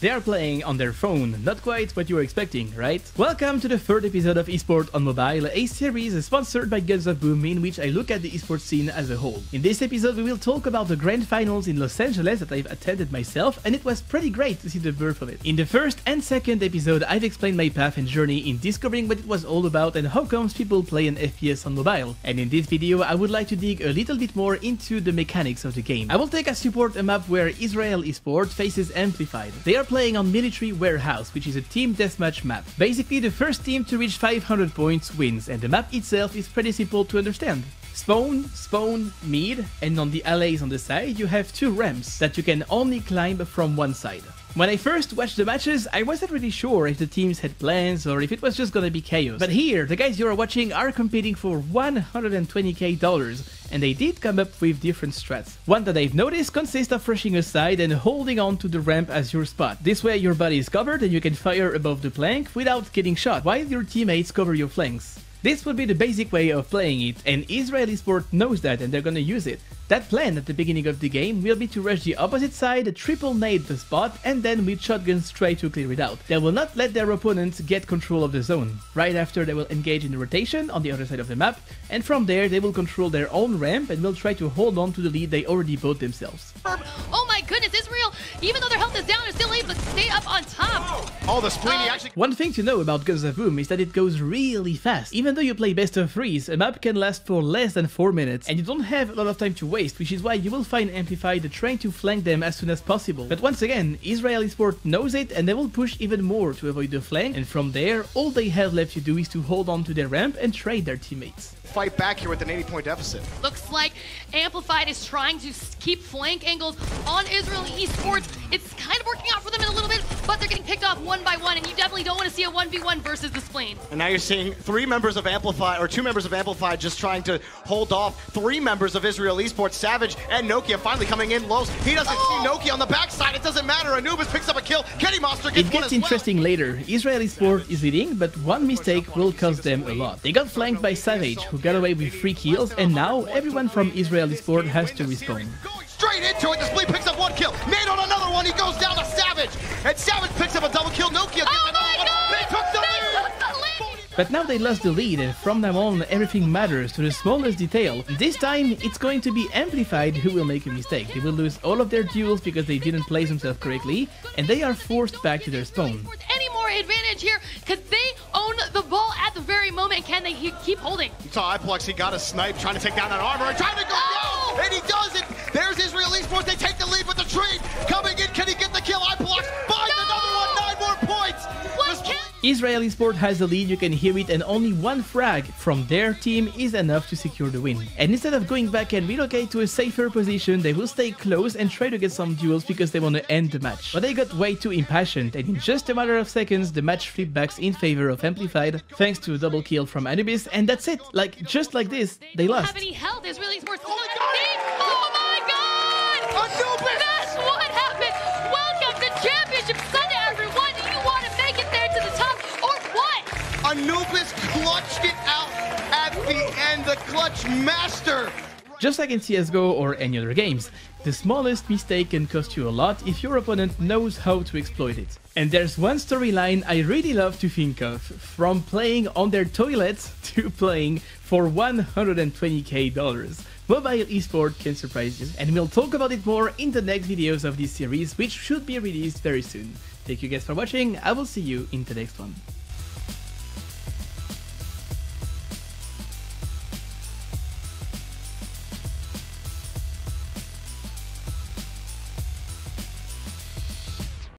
They are playing on their phone, not quite what you were expecting, right? Welcome to the third episode of Esport on Mobile, a series sponsored by Guns of Boom in which I look at the esports scene as a whole. In this episode we will talk about the grand finals in Los Angeles that I've attended myself, and it was pretty great to see the birth of it. In the first and second episode I've explained my path and journey in discovering what it was all about and how comes people play an FPS on mobile. And in this video I would like to dig a little bit more into the mechanics of the game. I will take as support a map where Israel Esport faces Amplified. They are playing on Military Warehouse, which is a team deathmatch map. Basically the first team to reach 500 points wins, and the map itself is pretty simple to understand. Spawn, mid, and on the alleys on the side you have two ramps that you can only climb from one side. When I first watched the matches, I wasn't really sure if the teams had plans or if it was just gonna be chaos. But here, the guys you are watching are competing for $120k, and they did come up with different strats. One that I've noticed consists of rushing aside and holding on to the ramp as your spot. This way your body is covered and you can fire above the plank without getting shot, while your teammates cover your flanks. This would be the basic way of playing it, and Israel Esport knows that and they're gonna use it. That plan at the beginning of the game will be to rush the opposite side, triple nade the spot, and then with shotguns try to clear it out. They will not let their opponents get control of the zone. Right after they will engage in the rotation on the other side of the map, and from there they will control their own ramp and will try to hold on to the lead they already bought themselves. Oh my goodness, Israel, even though their health is down, is still able to stay up on top. Oh, the Spleeny actually... One thing to know about Guns of Boom is that it goes really fast. Even though you play best of threes, a map can last for less than 4 minutes, and you don't have a lot of time to waste, which is why you will find Amplified trying to flank them as soon as possible. But once again, Israel Esport knows it and they will push even more to avoid the flank, and from there, all they have left to do is to hold on to their ramp and trade their teammates. Fight back here with an 80-point deficit. Looks like Amplified is trying to keep flank angles on Israel Esports. It's kind of working out for them in a little bit, but they're getting picked off one by one, and you definitely don't want to see a 1v1 versus the Spleen. And now you're seeing two members of Amplified just trying to hold off 3 members of Israel Esports. Savage and Nokia finally coming in low. He doesn't see Nokia on the backside. It doesn't matter. Anubis picks up a kill. Kenny Monster gets It gets interesting later. Israel Esport is leading, but one mistake will cost them a lot. They got flanked by Savage, who got away with 3 kills, and now everyone from Israel Esport has to respawn. Going straight into it. The Spleen picks up 1 kill. Nade on another one. He goes down to Savage. And Savage picks up a double kill. Nokia gets another one. They took the lead. But now they lost the lead, and from now on everything matters to the smallest detail. This time it's going to be Amplified who will make a mistake. They will lose all of their duels because they didn't place themselves correctly, and they are forced back to their spawn. Any more advantage here? Because they own the ball at the very moment. Can they keep holding? You saw Iplex. He got a snipe trying to take down that armor and trying to go down, and he does it. There's Israel Esports. They take the lead with the trade. Coming in, can he get the kill? Iplex finds another one. 9 more points. Israel Esport has the lead, you can hear it, and only 1 frag from their team is enough to secure the win. And instead of going back and relocate to a safer position, they will stay close and try to get some duels because they want to end the match. But they got way too impatient, and in just a matter of seconds the match flipped back in favor of Amplified thanks to a double kill from Anubis, and that's it. Like, just like this, they lost. Have any health? Israel Esports. Oh my god! Anubis! That's what happened! Welcome to Championship Sunday, everyone! Do you want to make it there to the top, or what? Anubis clutched it out at the end, the clutch master. Just like in CSGO or any other games, the smallest mistake can cost you a lot if your opponent knows how to exploit it. And there's one storyline I really love to think of, from playing on their toilets to playing for $120k. Mobile esport can surprise you, and we'll talk about it more in the next videos of this series, which should be released very soon. Thank you guys for watching, I will see you in the next one.